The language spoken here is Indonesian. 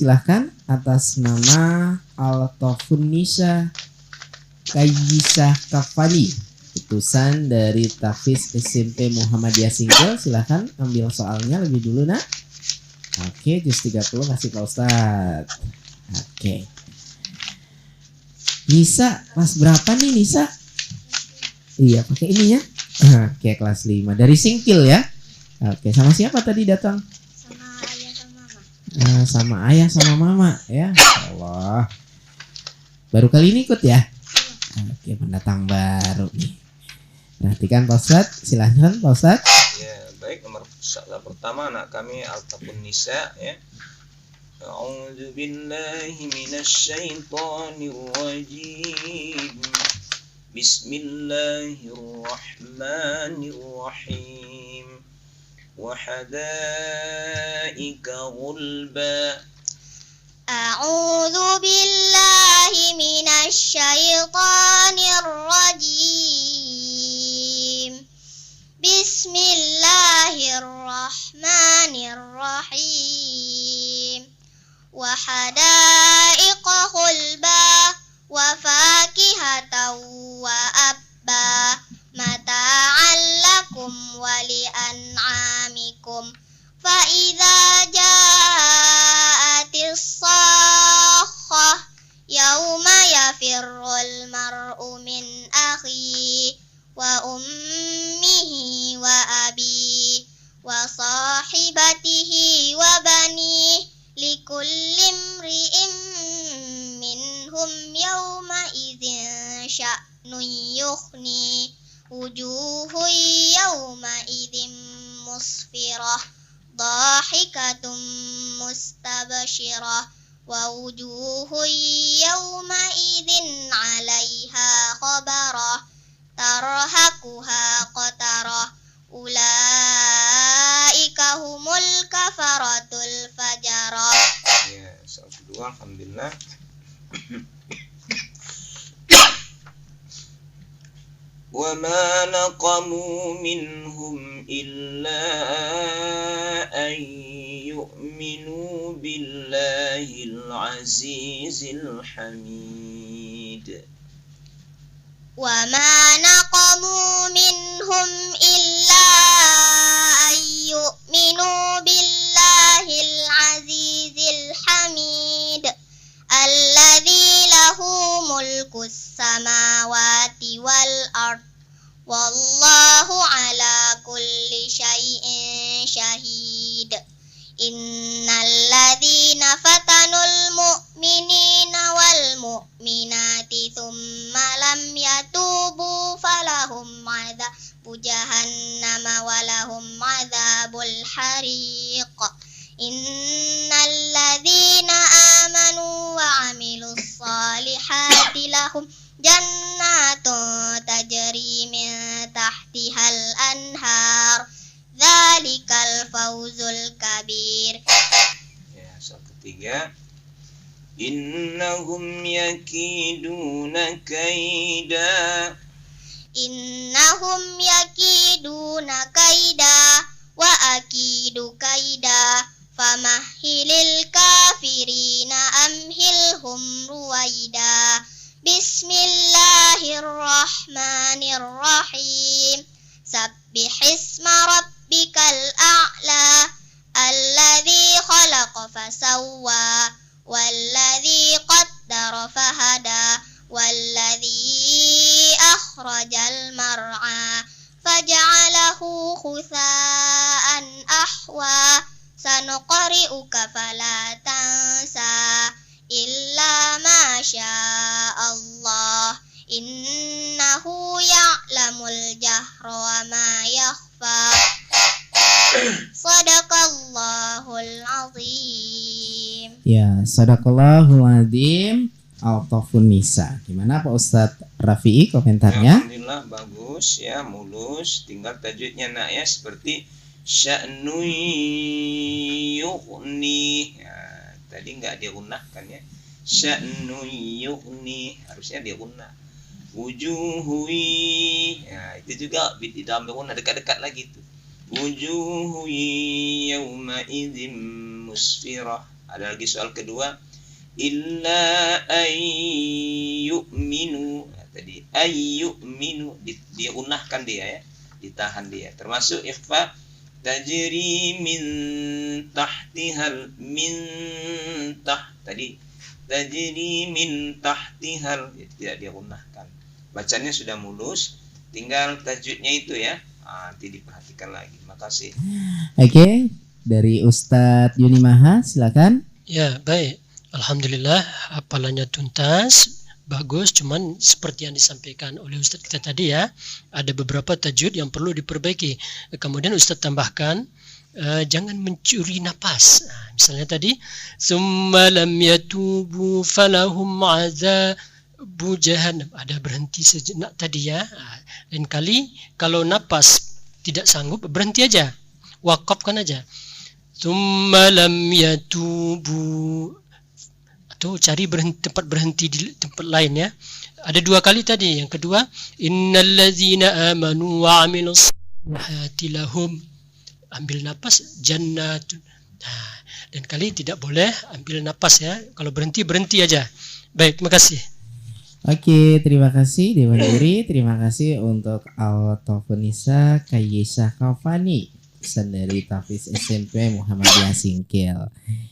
silahkan atas nama Al-Tafunnisa Kayyisah Kafali, utusan dari Tahfiz SMP Muhammadiyah Singkil. Silahkan ambil soalnya lebih dulu nak. Oke, juz 30 kasih Pak Ustadz. Oke. Nisa, kelas berapa nih Nisa? Iya, pakai ini ya. Oke, kelas 5 dari Singkil ya. Oke, sama siapa tadi datang? Sama ayah sama mama. Sama ayah sama mama ya. Allah. Baru kali ini ikut ya? Oke, pendatang baru nih. Perhatikan Pak Ustadz, silahkan Pak Ustadz. Ya, baik, nomor pertama anak kami Al-Tafunnisa ya. A'udzu billahi minasy syaithanir rajim. Bismillahirrahmanirrahim. Wa hadaika ghulba. A'udzu billahi minasy syaithanir rajim. Bismillahirrahmanirrahim. Wa hadaiqa khulba wa fakihatan wa abba mata'an lakum wa li'an'amikum fa idza ja'atis sakhah yauma yafirrul mar'u min akhi wa ummihi wa abi wa sahibatihi wa bani likulli imri'in minhum yawma idzin sya'nun yukhni wujuhu yawma idzin musfirah dhahikatum mustabshirah wa wujuhu yawma idzin 'alaiha khabarah tarhaquha qatarah ulaika humul kafaratul fajarah. Ya, salah kedua alhamdulillah. Wa ma naqamu minhum illa an yu'minu billahil azizil hamid. Wa ma naqamu minhum illa an yu'minu billahil azizil hamid alladzi lahu mulkus samawati wal ard wallahu ala kulli syai'in syahid. Innal ladzina fatanul mu'minina wal mu'minati thumma lam yatubu falahum adzabu jahannama walahum adzabul hariq. Innal ladzina amanu wa 'amilus solihati lahum jannatun tajri min tahtihal anhar. Dzalikal fawzul kabir. Ya, soal ketiga. Innahum yakiduna kaida. Innahum yakiduna kaida wa akidu kaida famahilil kafirina amhilhum ruwaida. Bismillahirrahmanirrahim. Sabbihisma rabbikal a'la alladzi khalaqa fasawwa walladzi qaddara fahada walladzi akhrajal mar'a faj'alahu khutsa'an ahwa sanuqri'uka fala tansa illa ma Allah innahu ya'lamul jahra wa ma yakhfa. Sadaqallahul azim. Ya, sadaqallahul azim. Al-Tafunnisa. Gimana Pak Ustadz Rafi'i komentarnya? Alhamdulillah bagus ya, mulus. Tinggal tajwidnya nak ya, seperti sya'nu yughni. Ya, tadi enggak diunahkan ya. Sya'nu yughni, harusnya diunah. Wujuhui. Ya, itu juga di dalam diunah dekat-dekat lagi tuh. Wujuhu yawma idzin musfirah. Ada lagi soal kedua, illa ayyuminu. Tadi ayyuminu diunahkan dia ya, ditahan dia. Termasuk ikhfa tajri min tahtihal tadi tajri min tahtihal, tidak diunahkan. Bacanya sudah mulus, tinggal tajwidnya itu ya. Nanti diperhatikan lagi. Makasih. Oke, dari Ustadz Yuni Maha, silakan. Ya, baik. Alhamdulillah, hafalannya tuntas, bagus. Cuman seperti yang disampaikan oleh Ustadz kita tadi ya, ada beberapa tajwid yang perlu diperbaiki. Kemudian Ustadz tambahkan, jangan mencuri napas. Misalnya tadi, summa lam yatubu falahum azabu jahannam. Ada berhenti sejenak tadi ya. Lain kali kalau napas tidak sanggup, berhenti aja, wakafkan aja. Summa lam yatubu, atau cari tempat berhenti di tempat lain ya. Ada 2 kali tadi. Yang kedua, innallazina amanu wa amilus solihati lahum, ambil napas, jannatun. Dan kali tidak boleh ambil napas ya. Kalau berhenti aja. Baik, terima kasih. Oke, terima kasih Dewan Juri. Terima kasih untuk Al-Tofunisa Kayyisah Kafani, pesan dari Tafiz SMP Muhammadiyah Singkil.